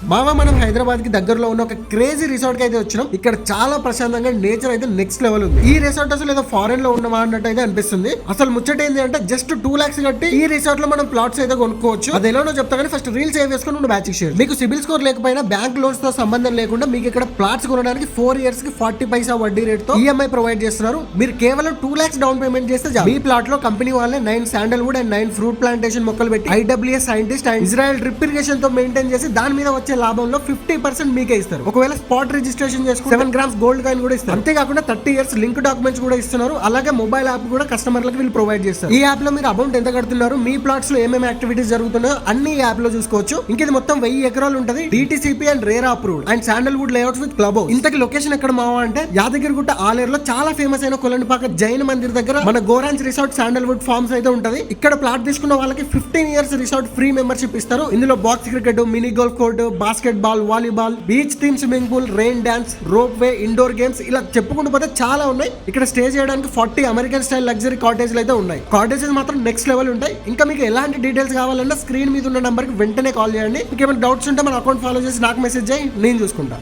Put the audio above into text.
మామ మనం హైదరాబాద్ కి దగ్గరలో ఉన్న ఒక క్రేజీ రిసార్ట్ కి అయితే వచ్చినాం. ఇక్కడ చాలా ప్రశాంతంగా నేచర్ అయితే నెక్స్ట్ లెవెల్ ఉంది. ఈ రిసార్ట్ అసలు ఏదో ఫారెన్ లో ఉన్నమా అన్నట్టు అయితే అనిపిస్తుంది. అసలు ముచ్చట ఏంది అంటే జస్ట్ 2 lakhs కట్టి ఈ రిసార్ట్ లో మనం ప్లాట్స్ అయితే కొనుక్కోవచ్చు. అది ఎలానో చెప్తా కానీ ఫస్ట్ రీల్స్ సేవ్ చేసుకుని నువ్వు బ్యాచ్ షేర్. మీకు సిబిల్ స్కోర్ లేకపోయినా బ్యాంక్ లోన్స్ తో సంబంధం లేకుండా మీకు ఇక్కడ ప్లాట్స్ కొనడానికి 4 years కి 40 paisa వడ్డీ రేట్ తో ఈఎంఐ ప్రొవైడ్ చేస్తున్నారు. మీరు కేవలం 2 lakhs డౌన్ పేమెంట్ చేస్తే మీ ప్లాట్ లో కంపెనీ వాళ్ళే 9 శాండల్వుడ్ అండ్ 9 ఫ్రూట్ ప్లాంటేషన్ మొక్కలు పెట్టి IWS scientist and Israel drip irrigation తో మెయింటైన్ చేసి దాని మీద వచ్చే లాభంలో 50% మీకే ఇస్తారు. ఒకవేళ స్పాట్ రిజిస్ట్రేషన్ చేసుకుంటే 7 grams గోల్డ్ కాయిన్ కూడా ఇస్తారు. అంతేకాకుండా 30 years లింక్ డాక్యుమెంట్స్ కూడా ఇస్తున్నారు. అలాగే మొబైల్ యాప్ కూడా కస్టమర్లకు వీళ్ళు ప్రొవైడ్ చేస్తారు. ఈ యాప్ లో మీరు అమౌంట్ ఎంత కడుతున్నారు, మీ ప్లాట్స్ లో ఏమేమి యాక్టివిటీస్ జరుగుతున్నాయో అన్ని యాప్ లో చూసుకోవచ్చు. ఇంకేది మొత్తం 1000 ఎకరాలు ఉంటది. DTCP and RERA approved and sandalwood layouts with club house. ఇంతకి లొకేషన్ ఎక్కడ మావా అంటే యాదగిరిగుట్ట ఆలేరులో చాలా ఫేమస్ అయిన కొలండిపాక జైన్ మందిర్ దగ్గర మన గోరాంజ్ రిసార్ట్ శాండల్వుడ్ ఫార్మ్స్ అయితే ఉంటది. ఇక్కడ ప్లాట్ తీసుకున్న వాళ్ళకి 15 years రిసార్ట్ ఫ్రీ మెంబర్షిప్ ఇస్తారు. ఇందులో box cricket, mini golf court, basketball, volleyball, beach theme swimming pool, rain dance, ropeway, indoor games ఇలా చెప్పుకుంటూ పోతే చాలా ఉన్నాయి. ఇక్కడ స్టే చేయడానికి 40 అమెరికన్ స్టైల్ లగ్జరీ కాటేజ్లు అయితే ఉన్నాయి. కాటేజెస్ మాత్రం నెక్స్ట్ లెవెల్ ఉంటాయి. ఇంకా మీకు ఎలాంటి డీటెయిల్స్ కావాలన్నా స్క్రీన్ మీద ఉన్న నంబర్ కి వెంటనే కాల్ చేయండి. మీకు ఏమైనా డౌట్స్ ఉంటే మన అకౌంట్ ఫాలో చేసి నాకు మెసేజ్ చేయి, నేను చూసుకుంటా.